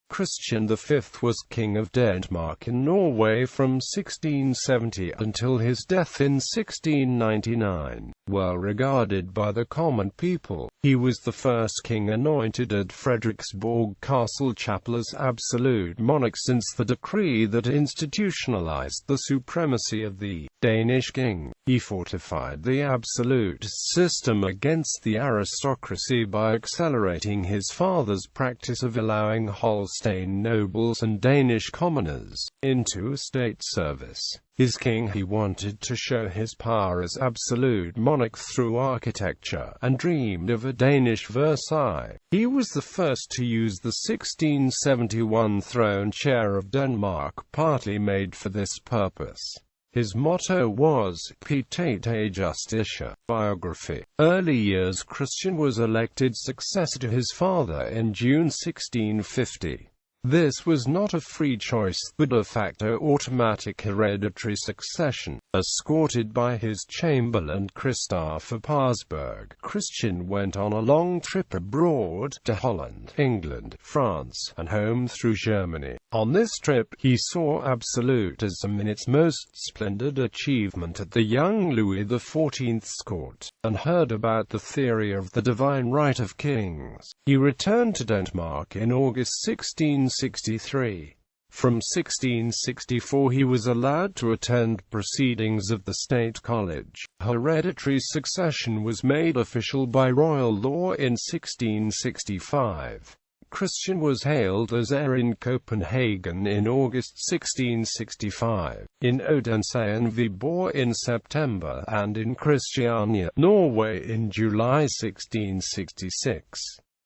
Christian V was King of Denmark and Norway from 1670 until his death in 1699. Well regarded by the common people, he was the first king anointed at Frederiksborg Castle chapel as absolute monarch since the decree that institutionalized the supremacy of the Danish king. He fortified the absolutist system against the aristocracy by accelerating his father's practice of allowing Holstein nobles and Danish commoners into state service. As king, he wanted to show his power as absolute monarch through architecture, and dreamed of a Danish Versailles. He was the first to use the 1671 throne chair of Denmark, partly made for this purpose. His motto was, Pietate Justitia. Biography. Early years. Christian was elected successor to his father in June 1650. This was not a free choice, but de facto automatic hereditary succession. Escorted by his chamberlain Christopher Parsberg, Christian went on a long trip abroad, to Holland, England, France, and home through Germany. On this trip, he saw absolutism in its most splendid achievement at the young Louis XIV's court, and heard about the theory of the divine right of kings. He returned to Denmark in August 1663. From 1664 he was allowed to attend proceedings of the State College. Hereditary succession was made official by royal law in 1665. Christian was hailed as heir in Copenhagen in August 1665, in Odense and Viborg in September, and in Christiania, Norway in July 1666.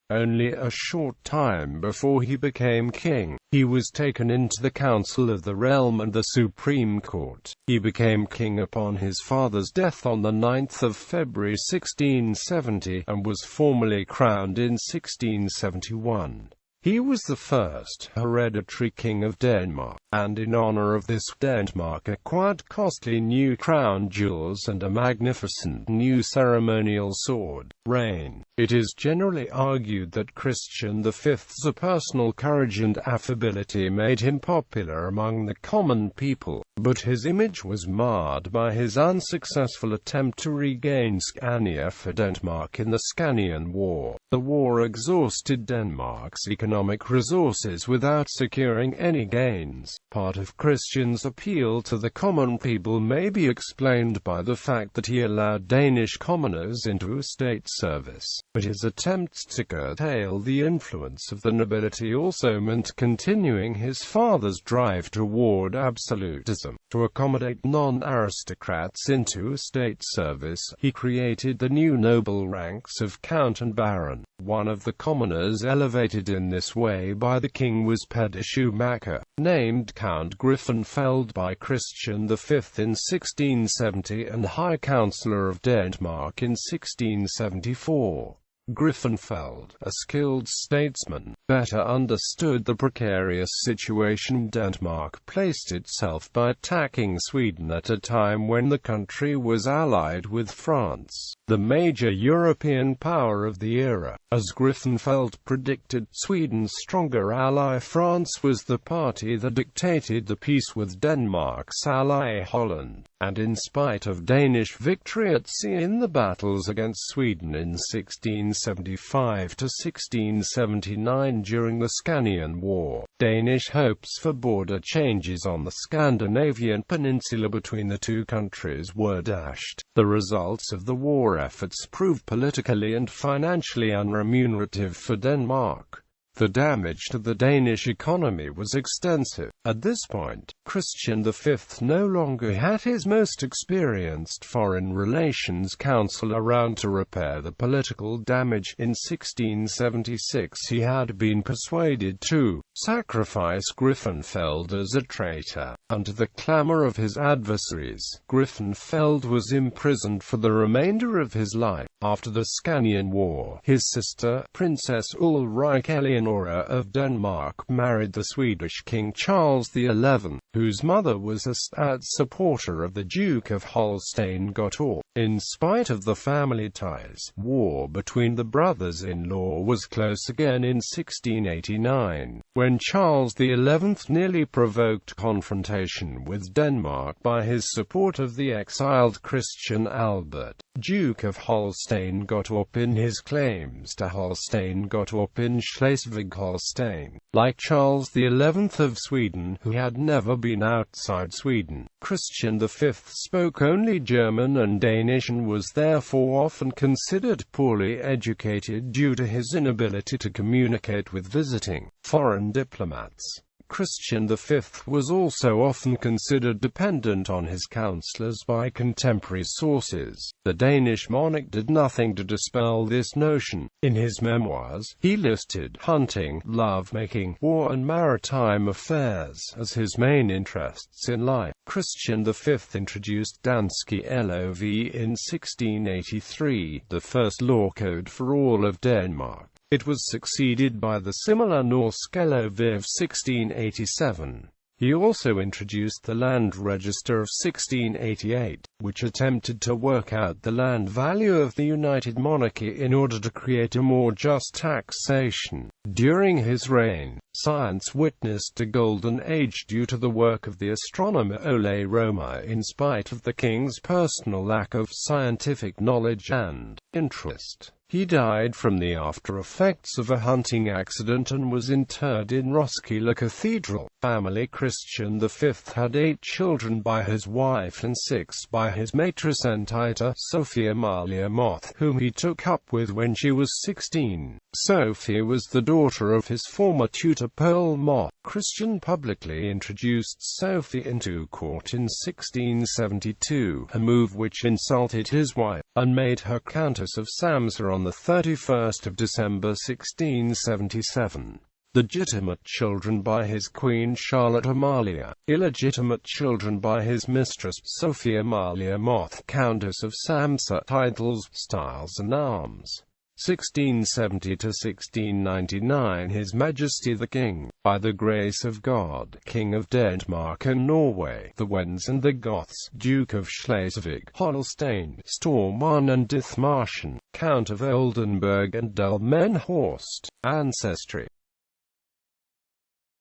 Only a short time before he became king, he was taken into the Council of the Realm and the Supreme Court. He became king upon his father's death on the 9th of February 1670, and was formally crowned in 1671. He was the first hereditary king of Denmark, and in honor of this, Denmark acquired costly new crown jewels and a magnificent new ceremonial sword. Reign. It is generally argued that Christian V's personal courage and affability made him popular among the common people, but his image was marred by his unsuccessful attempt to regain Scania for Denmark in the Scanian War. The war exhausted Denmark's economic resources without securing any gains. Part of Christian's appeal to the common people may be explained by the fact that he allowed Danish commoners into state service, but his attempts to curtail the influence of the nobility also meant continuing his father's drive toward absolutism. To accommodate non-aristocrats into state service, he created the new noble ranks of count and baron. One of the commoners elevated in this way by the king was Peder Schumacher, named Count Griffenfeld by Christian V in 1670 and High Councillor of Denmark in 1674. Griffenfeld, a skilled statesman, better understood the precarious situation Denmark placed itself by attacking Sweden at a time when the country was allied with France, the major European power of the era. As Griffenfeld predicted, Sweden's stronger ally France was the party that dictated the peace with Denmark's ally Holland, and in spite of Danish victory at sea in the battles against Sweden in 1675 to 1679 during the Scanian War, Danish hopes for border changes on the Scandinavian peninsula between the two countries were dashed. The results of the war efforts proved politically and financially unremunerative for Denmark. The damage to the Danish economy was extensive. At this point, Christian V no longer had his most experienced foreign relations counsel around to repair the political damage. In 1676 he had been persuaded to sacrifice Griffenfeld as a traitor. Under the clamor of his adversaries, Griffenfeld was imprisoned for the remainder of his life. After the Scanian War, his sister, Princess Ulrika of Denmark, married the Swedish King Charles XI, whose mother was a stout supporter of the Duke of Holstein-Gottorp. In spite of the family ties, war between the brothers-in-law was close again in 1689, when Charles XI nearly provoked confrontation with Denmark by his support of the exiled Christian Albert, Duke of Holstein-Gottorp. His claims to Holstein-Gottorp in Schleswig-Holstein. Like Charles XI of Sweden, who had never been outside Sweden, Christian V spoke only German and Danish and was therefore often considered poorly educated due to his inability to communicate with visiting foreign diplomats. Christian V was also often considered dependent on his counselors by contemporary sources. The Danish monarch did nothing to dispel this notion. In his memoirs, he listed hunting, love-making, war and maritime affairs as his main interests in life. Christian V introduced Danske Lov in 1683, the first law code for all of Denmark. It was succeeded by the similar Norske Lov of 1687. He also introduced the Land Register of 1688, which attempted to work out the land value of the United Monarchy in order to create a more just taxation. During his reign, science witnessed a golden age due to the work of the astronomer Ole Roma. In spite of the king's personal lack of scientific knowledge and interest, he died from the after-effects of a hunting accident and was interred in Roskilde Cathedral. Family. Christian V had 8 children by his wife and 6 by his maitress Antita, Sophie Amalia Moth, whom he took up with when she was 16. Sophie was the daughter of his former tutor Paul Moth. Christian publicly introduced Sophie into court in 1672, a move which insulted his wife, and made her Countess of Samsa on the 31st of December 1677. Legitimate children by his queen Charlotte Amalia, illegitimate children by his mistress Sophie Amalia Moth, Countess of Samsa. Titles, styles and arms. 1670 to 1699. His Majesty the King, by the grace of God, King of Denmark and Norway, the Wends and the Goths, Duke of Schleswig-Holstein, Stormarn and Dithmarschen, Count of Oldenburg and Delmenhorst. Ancestry.